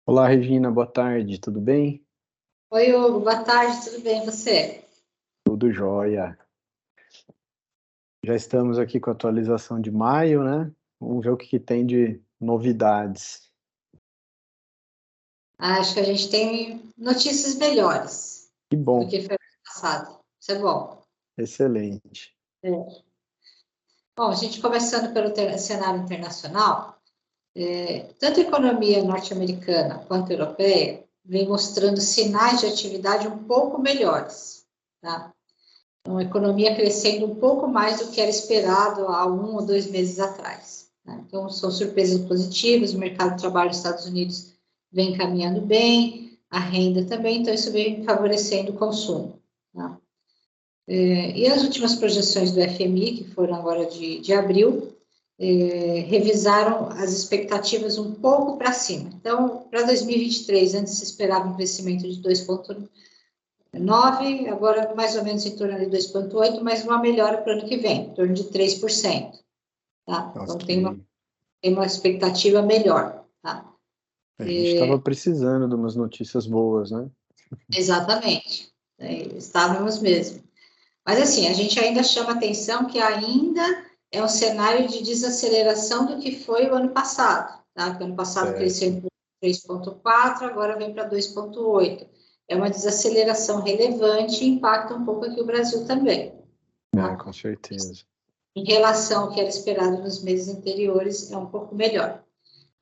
Olá, Regina, boa tarde, tudo bem? Oi, Hugo, boa tarde, tudo bem, e você? Tudo jóia. Já estamos aqui com a atualização de maio, né? Vamos ver o que tem de novidades. Acho que a gente tem notícias melhores Que do bom, que foi ano passado. Isso é bom. excelente. É. Bom, a gente começando pelo cenário internacional, tanto a economia norte-americana quanto a europeia vem mostrando sinais de atividade um pouco melhores, tá? Então, a economia crescendo um pouco mais do que era esperado há 1 ou 2 meses atrás, né? Então, são surpresas positivas, o mercado de trabalho dos Estados Unidos vem caminhando bem, a renda também, então isso vem favorecendo o consumo, tá? E as últimas projeções do FMI, que foram agora de abril, revisaram as expectativas um pouco para cima. Então, para 2023, antes se esperava um crescimento de 2,9, agora mais ou menos em torno de 2,8, mas uma melhora para o ano que vem, em torno de 3%. Tá? Então, Ok. tem uma expectativa melhor. Tá? A gente estava precisando de umas notícias boas, né? Exatamente. Estávamos mesmo. Mas, assim, a gente ainda chama atenção que ainda é um cenário de desaceleração do que foi o ano passado. Tá? Porque o ano passado cresceu Certo. em 3,4, agora vem para 2,8. É uma desaceleração relevante e impacta um pouco aqui o Brasil também. É, Tá? com certeza. Em relação ao que era esperado nos meses anteriores, é um pouco melhor.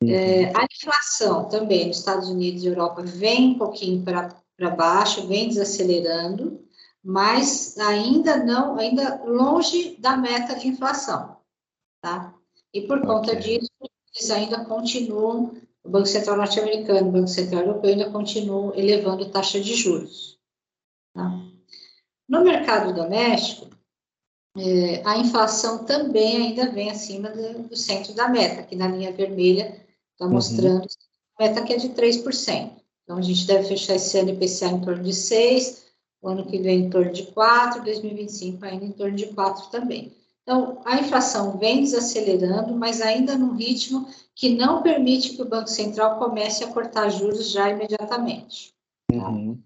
Uhum. A inflação também nos Estados Unidos e Europa vem um pouquinho para baixo, vem desacelerando, mas ainda longe da meta de inflação, tá? E por conta Ok. disso, eles ainda continuam, o Banco Central norte-americano, o Banco Central europeu ainda continuam elevando taxa de juros, tá? No mercado doméstico, a inflação também ainda vem acima do centro da meta, que na linha vermelha está Uhum. mostrando a meta que é de 3%. Então, a gente deve fechar esse ano IPCA em torno de 6, o ano que vem em torno de 4, 2025 ainda em torno de 4 também. Então, a inflação vem desacelerando, mas ainda num ritmo que não permite que o Banco Central comece a cortar juros já imediatamente. Tá? Uhum.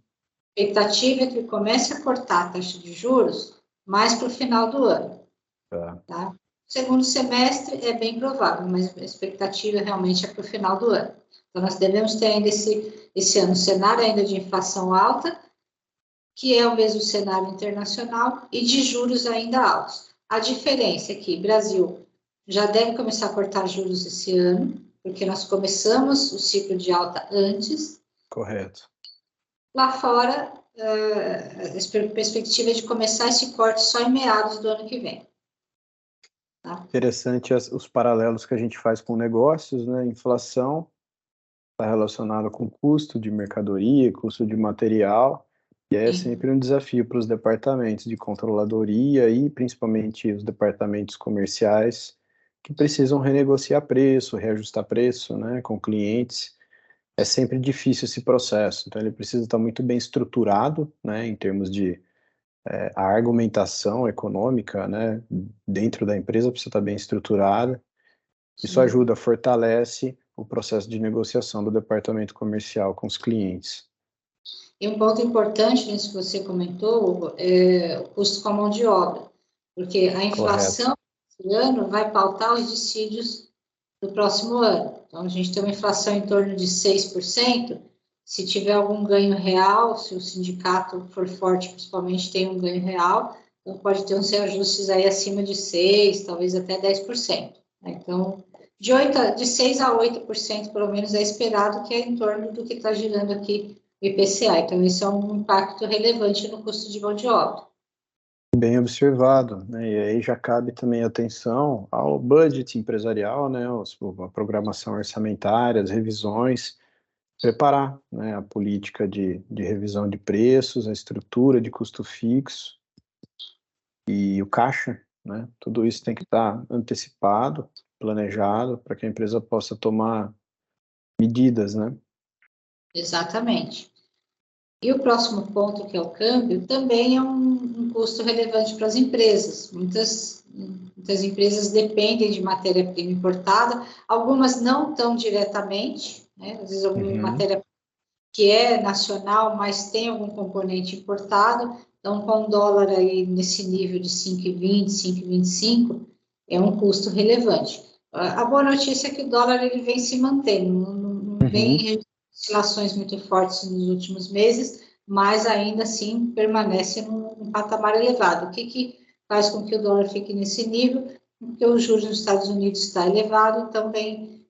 A expectativa é que comece a cortar a taxa de juros mais para o final do ano. Tá. Tá? Segundo semestre é bem provável, mas a expectativa realmente é para o final do ano. Então, nós devemos ter ainda esse ano um cenário ainda de inflação alta, que é o mesmo cenário internacional, e de juros ainda altos. A diferença é que o Brasil já deve começar a cortar juros esse ano, porque nós começamos o ciclo de alta antes. Correto. Lá fora, a perspectiva é de começar esse corte só em meados do ano que vem. Tá? Interessante os paralelos que a gente faz com negócios, né? Inflação está relacionado com custo de mercadoria, custo de material, e é Sim. sempre um desafio para os departamentos de controladoria e principalmente os departamentos comerciais que precisam renegociar preço, reajustar preço, né, com clientes. É sempre difícil esse processo, então ele precisa estar muito bem estruturado, né, em termos de a argumentação econômica, né, dentro da empresa precisa estar bem estruturada. Isso Sim. ajuda, fortalece o processo de negociação do departamento comercial com os clientes. E um ponto importante nisso que você comentou, Hugo, é o custo com a mão de obra, porque a Correto. inflação esse ano vai pautar os dissídios do próximo ano. Então, a gente tem uma inflação em torno de 6%. Se tiver algum ganho real, se o sindicato for forte, principalmente, tem um ganho real, então pode ter uns reajustes aí acima de 6%, talvez até 10%. Então, de 6 a 8%, pelo menos, é esperado, que é em torno do que está girando aqui o IPCA. Então, isso é um impacto relevante no custo de mão de obra. Bem observado, né? E aí já cabe também atenção ao budget empresarial, né? A programação orçamentária, as revisões, preparar, né? A política de revisão de preços, a estrutura de custo fixo e o caixa, né? Tudo isso tem que estar antecipado, planejado, para que a empresa possa tomar medidas, né? Exatamente. E o próximo ponto, que é o câmbio, também é um custo relevante para as empresas. Muitas empresas dependem de matéria-prima importada, algumas não tão diretamente, né? Às vezes alguma matéria que é nacional, mas tem algum componente importado. Então, com o dólar aí nesse nível de 5,20, 5,25, é um custo relevante. A boa notícia é que o dólar ele vem se mantendo, não vem oscilações muito fortes nos últimos meses, mas ainda assim permanece num patamar elevado. O que faz com que o dólar fique nesse nível? Porque os juros nos Estados Unidos está elevado, então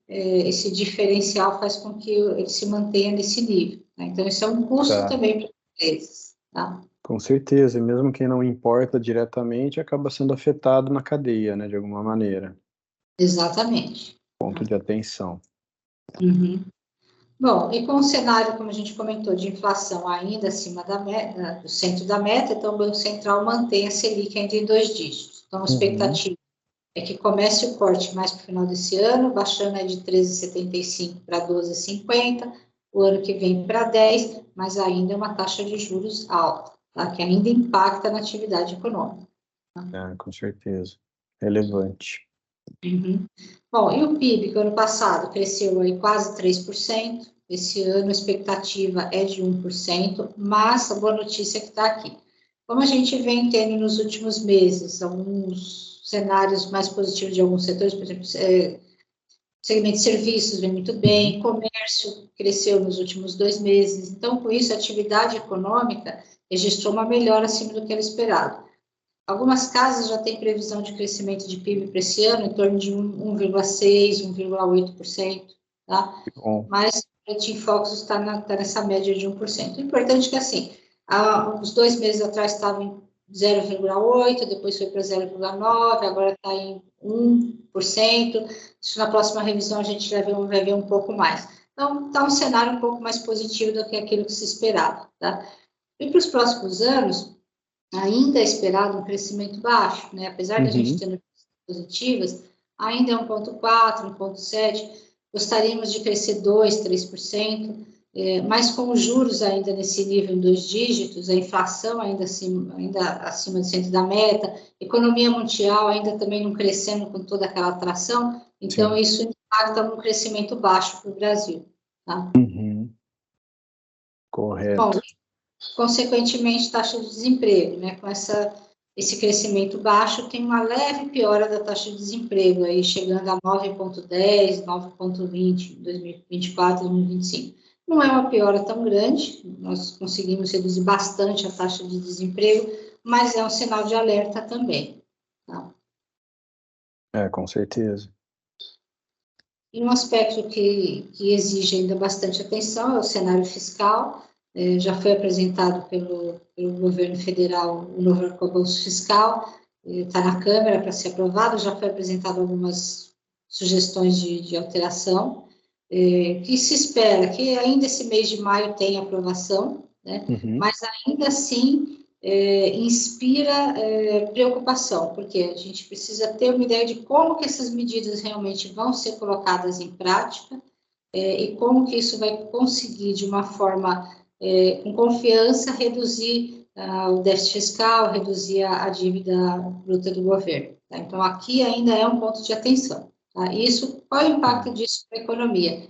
esse diferencial faz com que ele se mantenha nesse nível. Tá? Então, isso é um custo também para as empresas. Tá? Com certeza, e mesmo quem não importa diretamente acaba sendo afetado na cadeia, né, de alguma maneira. Exatamente. Ponto de atenção. Bom, e com o cenário, como a gente comentou, de inflação ainda acima do centro da meta, então o Banco Central mantém a Selic ainda em 2 dígitos. Então, a expectativa é que comece o corte mais para o final desse ano, baixando de 13,75 para 12,50, o ano que vem para 10, mas ainda é uma taxa de juros alta, tá? Que ainda impacta na atividade econômica. Tá? Com certeza. Relevante. Bom, e o PIB, que ano passado cresceu aí quase 3%, esse ano a expectativa é de 1%, mas a boa notícia é que está aqui. Como a gente vem tendo nos últimos meses alguns cenários mais positivos de alguns setores, por exemplo, segmento de serviços vem muito bem, comércio cresceu nos últimos 2 meses, então com isso a atividade econômica registrou uma melhora acima do que era esperado. Algumas casas já têm previsão de crescimento de PIB para esse ano em torno de 1,6%, 1,8%, tá? Mas o Team Focus está nessa média de 1%. O importante é que, assim, uns 2 meses atrás estava em 0,8%, depois foi para 0,9%, agora está em 1%. Isso na próxima revisão a gente vai ver um pouco mais. Então, está um cenário um pouco mais positivo do que aquilo que se esperava, tá? E para os próximos anos, ainda é esperado um crescimento baixo, né? Apesar da gente ter notícias positivas, ainda é 1,4%, 1,7%, gostaríamos de crescer 2%, 3%, mas com os juros ainda nesse nível em 2 dígitos, a inflação ainda acima do centro da meta, economia mundial ainda também não crescendo com toda aquela atração, então isso impacta num crescimento baixo para o Brasil. Tá? Correto. Bom, consequentemente, taxa de desemprego, né? Com esse crescimento baixo, tem uma leve piora da taxa de desemprego, aí chegando a 9,10, 9,20 em 2024, 2025. Não é uma piora tão grande, nós conseguimos reduzir bastante a taxa de desemprego, mas é um sinal de alerta também. Tá? Com certeza. E um aspecto que exige ainda bastante atenção é o cenário fiscal. Já foi apresentado pelo governo federal o novo arcabouço fiscal, está na Câmara para ser aprovado, já foi apresentado algumas sugestões de alteração, que se espera que ainda esse mês de maio tenha aprovação, né? Mas ainda assim inspira preocupação, porque a gente precisa ter uma ideia de como que essas medidas realmente vão ser colocadas em prática e como que isso vai conseguir, de uma forma com confiança, reduzir o déficit fiscal, reduzir a dívida bruta do governo. Tá? Então, aqui ainda é um ponto de atenção. Tá? Isso, qual é o impacto disso para a economia?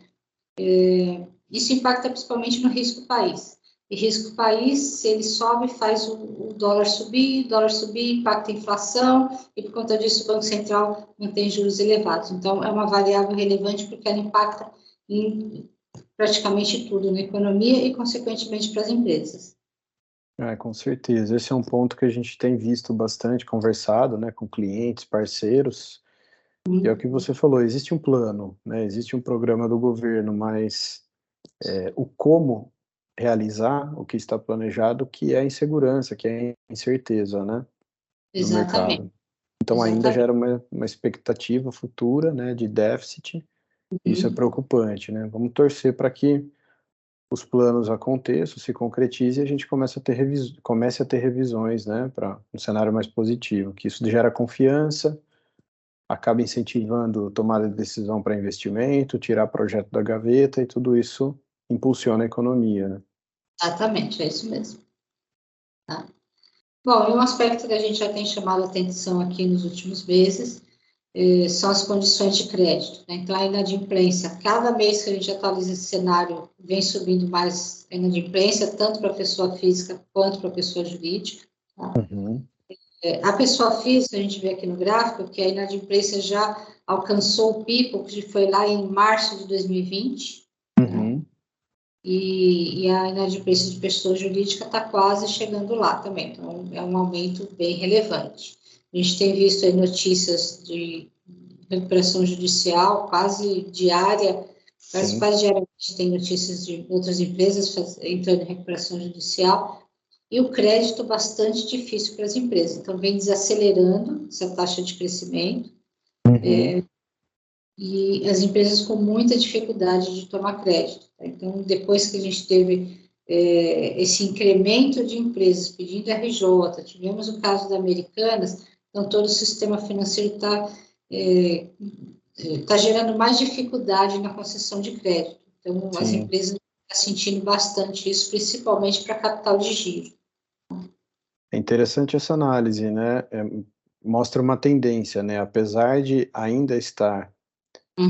Isso impacta principalmente no risco país. E risco país, se ele sobe, faz o dólar subir, impacta a inflação, e por conta disso o Banco Central mantém juros elevados. Então, é uma variável relevante porque ela impacta em praticamente tudo na economia e, consequentemente, para as empresas. Com certeza. Esse é um ponto que a gente tem visto bastante, conversado, né, com clientes, parceiros, e é o que você falou, existe um plano, né, existe um programa do governo, mas o como realizar o que está planejado, que é a insegurança, que é a incerteza, né, no mercado. Então, ainda gera uma expectativa futura, né, de déficit. Isso é preocupante, né? Vamos torcer para que os planos aconteçam, se concretize e a gente comece a ter revisões, né, para um cenário mais positivo, que isso gera confiança, acaba incentivando tomada de decisão para investimento, tirar projeto da gaveta e tudo isso impulsiona a economia, né? Exatamente, é isso mesmo. Tá? Bom, e um aspecto que a gente já tem chamado a atenção aqui nos últimos meses são as condições de crédito, né? Então, a inadimplência, cada mês que a gente atualiza esse cenário, vem subindo mais a inadimplência, tanto para a pessoa física quanto para a pessoa jurídica. Tá? Uhum. A pessoa física, a gente vê aqui no gráfico, que a inadimplência já alcançou o pico, que foi lá em março de 2020, Uhum. né? E a inadimplência de pessoa jurídica está quase chegando lá também, então é um aumento bem relevante. A gente tem visto aí notícias de recuperação judicial quase diária, quase diariamente tem notícias de outras empresas entrando em recuperação judicial, e o crédito bastante difícil para as empresas, então vem desacelerando essa taxa de crescimento, Uhum. e as empresas com muita dificuldade de tomar crédito. Tá? Então, depois que a gente teve esse incremento de empresas pedindo RJ, tivemos o caso da Americanas, então todo o sistema financeiro está gerando mais dificuldade na concessão de crédito. Então, as Sim. empresas estão sentindo bastante isso, principalmente para capital de giro. É interessante essa análise, né? Mostra uma tendência, né? Apesar de ainda estar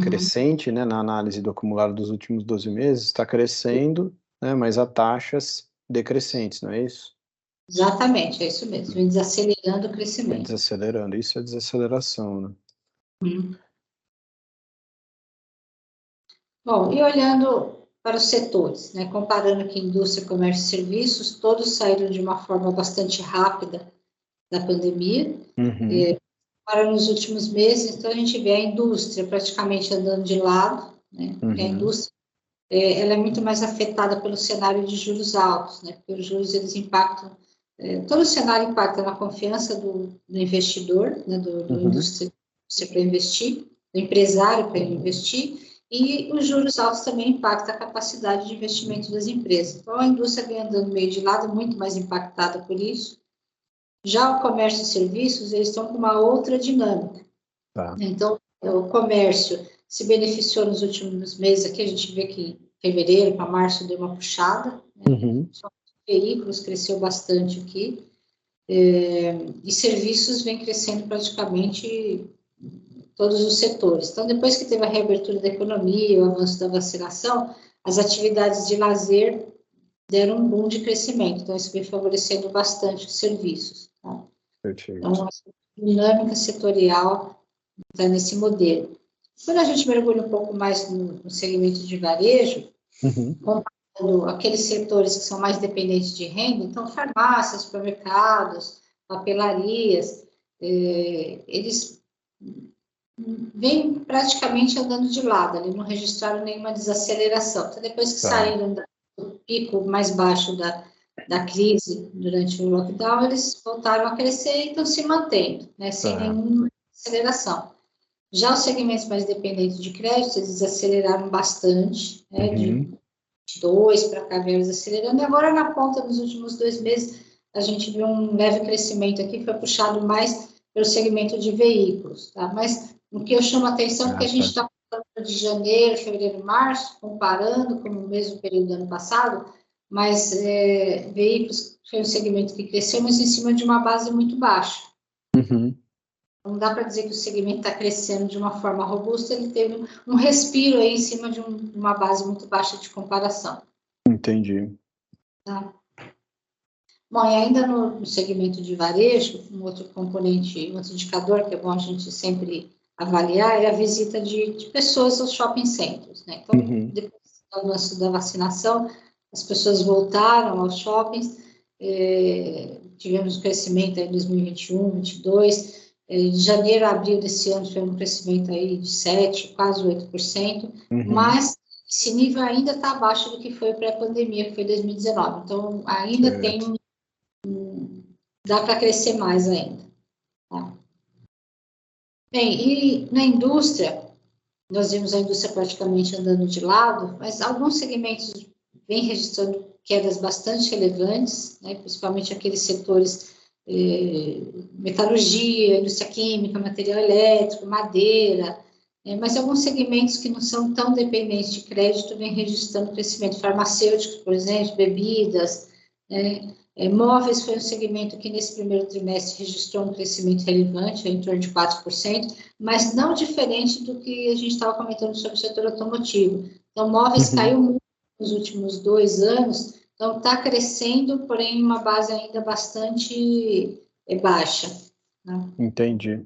crescente, né, na análise do acumulado dos últimos 12 meses, está crescendo, né, mas a taxas decrescentes, não é isso? Exatamente, é isso mesmo, vem desacelerando o Vem crescimento. desacelerando, isso é desaceleração, né? Bom, e olhando para os setores, né, comparando aqui indústria, comércio e serviços, todos saíram de uma forma bastante rápida da pandemia. Uhum. Para nos últimos meses, então a gente vê a indústria praticamente andando de lado, né, porque a Uhum. indústria ela é muito mais afetada pelo cenário de juros altos, né, porque os juros eles impactam, todo o cenário impacta na confiança do investidor, né, do Uhum. indústria para investir, do empresário para investir, e os juros altos também impactam a capacidade de investimento das empresas. Então, a indústria vem andando meio de lado, muito mais impactada por isso. Já o comércio e serviços, eles estão com uma outra dinâmica. Tá. Então, o comércio se beneficiou nos últimos meses, aqui a gente vê que fevereiro para março deu uma puxada, né? Uhum. Só veículos cresceu bastante aqui, e serviços vem crescendo praticamente todos os setores. Então, depois que teve a reabertura da economia, o avanço da vacinação, as atividades de lazer deram um boom de crescimento. Então, isso vem favorecendo bastante os serviços. Tá? Perfeito. Então, a dinâmica setorial está nesse modelo. Quando a gente mergulha um pouco mais no segmento de varejo, Uhum. comparando aqueles setores que são mais dependentes de renda, então farmácias, supermercados, papelarias, eles vem praticamente andando de lado, ali não registraram nenhuma desaceleração. Então, depois que Tá. saíram do pico mais baixo da crise durante o lockdown, eles voltaram a crescer e estão se mantendo, né, sem Tá. nenhuma aceleração. Já os segmentos mais dependentes de crédito, eles desaceleraram bastante, né, de Uhum. 2 para cá vem desacelerando, e agora na ponta, nos últimos 2 meses, a gente viu um leve crescimento aqui, foi puxado mais pelo segmento de veículos, tá? Mas o que eu chamo a atenção é que a gente está falando de janeiro, fevereiro, março, comparando com o mesmo período do ano passado, mas veículos foi um segmento que cresceu, mas em cima de uma base muito baixa. Uhum. Não dá para dizer que o segmento está crescendo de uma forma robusta, ele teve um respiro aí em cima de uma base muito baixa de comparação. Entendi. Tá? Bom, e ainda no segmento de varejo, um outro componente, um outro indicador que é bom a gente sempre avaliar é a visita de pessoas aos shopping centers, né? Então, Uhum. depois do avanço da vacinação, as pessoas voltaram aos shoppings, tivemos um crescimento aí em 2021, 2022, de janeiro a abril desse ano foi um crescimento aí de 7%, quase 8%, Uhum. mas esse nível ainda está abaixo do que foi pré-pandemia, que foi 2019. Então, ainda Certo. dá para crescer mais ainda. Tá? Bem, e na indústria, nós vimos a indústria praticamente andando de lado, mas alguns segmentos vêm registrando quedas bastante relevantes, né, principalmente aqueles setores metalurgia, indústria química, material elétrico, madeira, mas alguns segmentos que não são tão dependentes de crédito vêm registrando crescimento, farmacêuticos, por exemplo, bebidas, Móveis foi um segmento que nesse primeiro trimestre registrou um crescimento relevante, em torno de 4%, mas não diferente do que a gente estava comentando sobre o setor automotivo. Então, móveis caiu muito nos últimos 2 anos, então está crescendo, porém, em uma base ainda bastante baixa, né? Entendi.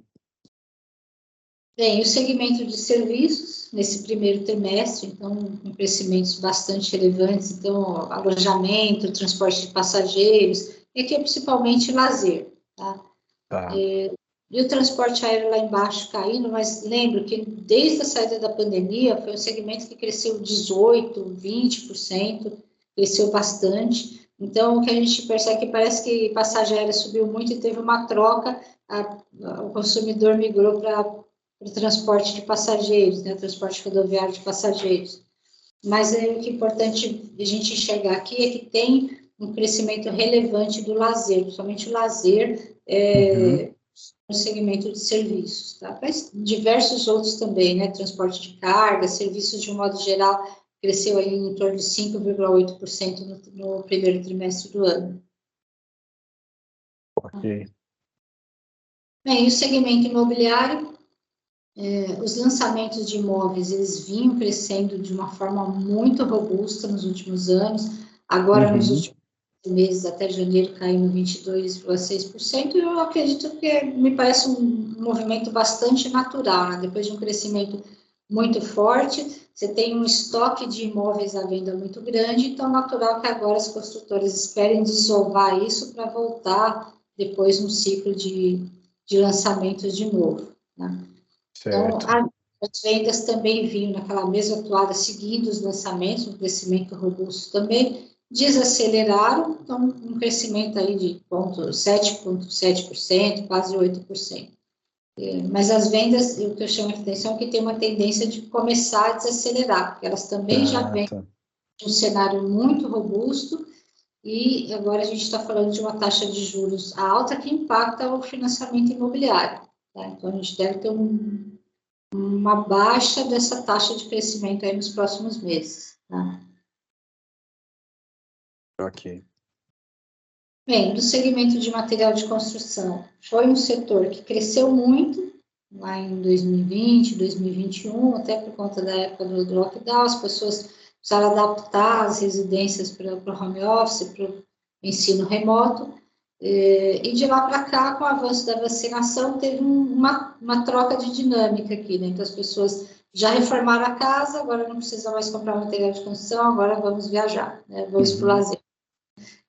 Bem, o segmento de serviços, nesse primeiro trimestre, então, com crescimentos bastante relevantes, então, alojamento, transporte de passageiros, e aqui é principalmente lazer, tá? Tá. E o transporte aéreo lá embaixo caindo, mas lembro que desde a saída da pandemia, foi um segmento que cresceu 18%, 20%, cresceu bastante. Então, o que a gente percebe é que parece que passagem aérea subiu muito e teve uma troca, o consumidor migrou para o transporte de passageiros, né, transporte rodoviário de passageiros. Mas o que é importante a gente enxergar aqui é que tem um crescimento relevante do lazer, principalmente o lazer no segmento de serviços, tá? Mas diversos outros também, né, transporte de carga, serviços de um modo geral, cresceu aí em torno de 5,8% no primeiro trimestre do ano. Ok. Bem, o segmento imobiliário, os lançamentos de imóveis, eles vinham crescendo de uma forma muito robusta nos últimos anos, agora nos últimos meses, até janeiro, caiu em 22,6%, e eu acredito que me parece um movimento bastante natural, né? Depois de um crescimento muito forte, você tem um estoque de imóveis à venda muito grande, então é natural que agora as construtoras esperem desovar isso para voltar depois num ciclo de lançamentos de novo, né? Então, as vendas também vinham naquela mesma toada, seguindo os lançamentos, um crescimento robusto também, desaceleraram, então um crescimento aí de 7,7%, quase 8%. Mas as vendas, o que eu chamo a atenção é que tem uma tendência de começar a desacelerar, porque elas também já vêm de um cenário muito robusto, e agora a gente está falando de uma taxa de juros alta que impacta o financiamento imobiliário, tá? Então, a gente deve ter uma baixa dessa taxa de crescimento aí nos próximos meses, tá? Ok. Bem, do segmento de material de construção, foi um setor que cresceu muito lá em 2020, 2021, até por conta da época do lockdown, as pessoas precisaram adaptar as residências para o home office, para o ensino remoto, e de lá para cá, com o avanço da vacinação, teve uma troca de dinâmica aqui, né? Então, as pessoas já reformaram a casa, agora não precisa mais comprar material de construção, agora vamos viajar, né? Vamos para o lazer.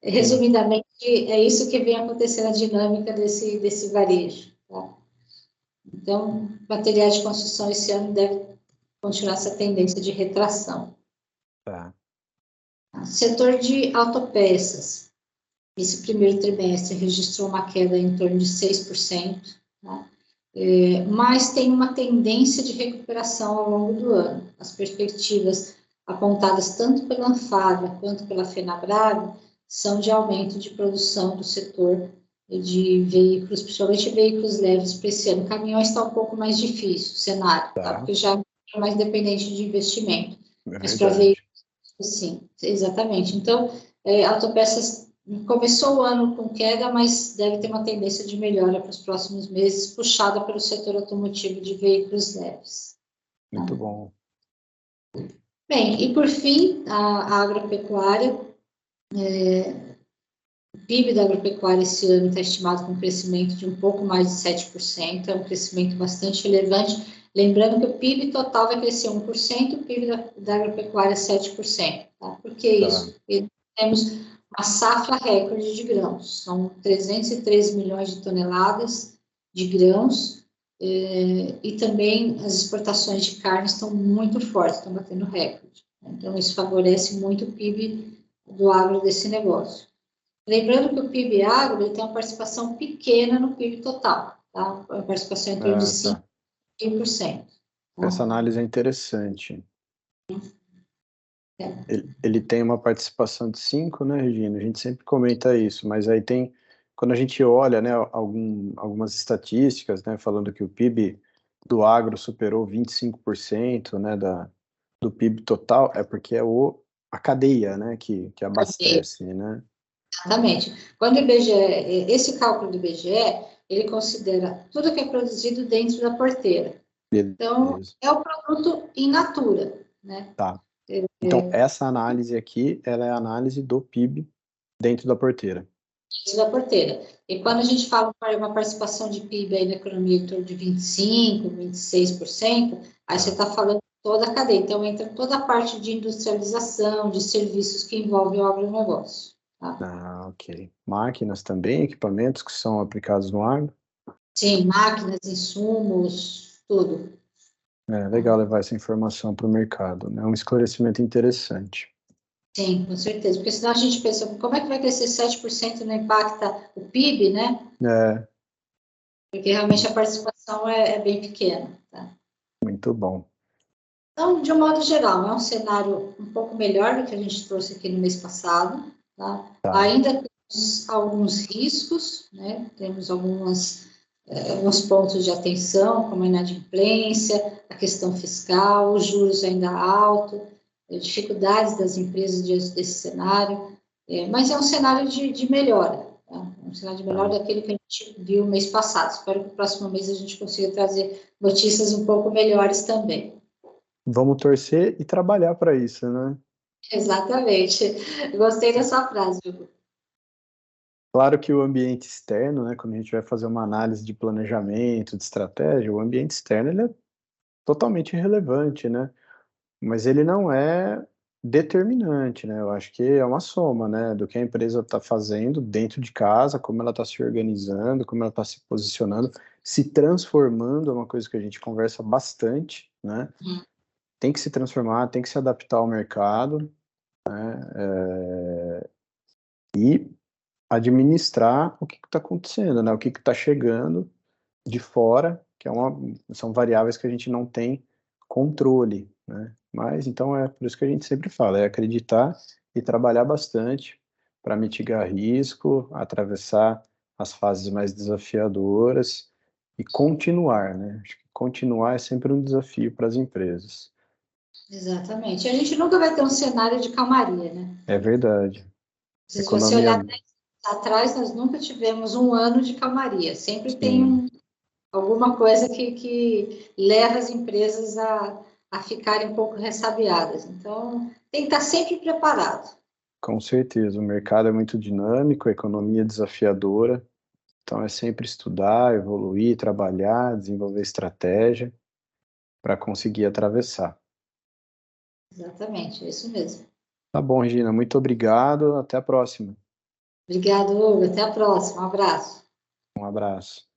Resumidamente, é isso que vem acontecendo a dinâmica desse varejo, tá? Então, materiais de construção esse ano deve continuar essa tendência de retração. Tá. Setor de autopeças. Esse primeiro trimestre registrou uma queda em torno de 6%, tá? Mas tem uma tendência de recuperação ao longo do ano. As perspectivas apontadas tanto pela Anfavea quanto pela Fenabrave são de aumento de produção do setor de veículos, principalmente veículos leves para esse ano. Caminhões está um pouco mais difícil o cenário, tá? Porque já é mais dependente de investimento. Mas para veículos, sim, exatamente. Então, autopeças começou o ano com queda, mas deve ter uma tendência de melhora para os próximos meses, puxada pelo setor automotivo de veículos leves. Muito bom. Bem, e por fim, a agropecuária. O PIB da agropecuária esse ano está estimado com um crescimento de um pouco mais de 7%, é um crescimento bastante relevante. Lembrando que o PIB total vai crescer 1%, o PIB da agropecuária 7%. Tá? Por que isso? Porque temos uma safra recorde de grãos, são 313 milhões de toneladas de grãos, e também as exportações de carne estão muito fortes, estão batendo recorde. Então, isso favorece muito o PIB do agro desse negócio. Lembrando que o PIB agro ele tem uma participação pequena no PIB total, tá? Uma participação em torno de 5%. Tá? Essa análise é interessante. Ele tem uma participação de 5, né, Regina? A gente sempre comenta isso, mas aí tem, quando a gente olha, né, algumas estatísticas, né, falando que o PIB do agro superou 25%, né, do PIB total, é porque é a cadeia, né, que abastece, né? Exatamente. Quando o IBGE, esse cálculo do IBGE, ele considera tudo que é produzido dentro da porteira. Então, Beleza. é o produto in natura, né? Tá. Então, essa análise aqui, ela é a análise do PIB dentro da porteira. Dentro da porteira. E quando a gente fala de uma participação de PIB aí na economia em torno de 25%, 26%, aí você está falando toda a cadeia. Então, entra toda a parte de industrialização, de serviços que envolvem o agronegócio. Tá? Ah, ok. Máquinas também, equipamentos que são aplicados no agro. Sim, máquinas, insumos, tudo. É legal levar essa informação para o mercado, né? É um esclarecimento interessante. Sim, com certeza. Porque senão a gente pensa, como é que vai crescer 7% e não impacta o PIB, né? É, Porque realmente a participação é bem pequena. Tá? muito bom. Então, de um modo geral, é um cenário um pouco melhor do que a gente trouxe aqui no mês passado. Tá? Tá. Ainda temos alguns riscos, né? Temos alguns pontos de atenção, como a inadimplência, a questão fiscal, os juros ainda altos, dificuldades das empresas diante desse cenário, mas é um cenário de melhora, tá? É um cenário de melhora Tá. daquele que a gente viu mês passado. Espero que no próximo mês a gente consiga trazer notícias um pouco melhores também. Vamos torcer e trabalhar para isso, né? Exatamente. Gostei da sua frase, Hugo. Claro que o ambiente externo, né, quando a gente vai fazer uma análise de planejamento, de estratégia, o ambiente externo ele é totalmente irrelevante, né? Mas ele não é determinante, né? Eu acho que é uma soma, né, do que a empresa está fazendo dentro de casa, como ela está se organizando, como ela está se posicionando, se transformando, é uma coisa que a gente conversa bastante, né? Tem que se transformar, tem que se adaptar ao mercado, e administrar o que está acontecendo, né? O que está chegando de fora, que são variáveis que a gente não tem controle, né? Mas então é por isso que a gente sempre fala, é acreditar e trabalhar bastante para mitigar risco, atravessar as fases mais desafiadoras e continuar, né? Acho que continuar é sempre um desafio para as empresas. Exatamente. A gente nunca vai ter um cenário de calmaria, né? É verdade. Se você Economia, olhar atrás, nós nunca tivemos um ano de calmaria. Sempre tem sim, alguma coisa que leva as empresas a ficarem um pouco ressabiadas. Então, tem que estar sempre preparado. com certeza. O mercado é muito dinâmico, a economia é desafiadora. Então é sempre estudar, evoluir, trabalhar, desenvolver estratégia para conseguir atravessar. Exatamente, é isso mesmo. Tá bom, Gina, muito obrigado. Até a próxima. Obrigado, Hugo. Até a próxima. Um abraço. Um abraço.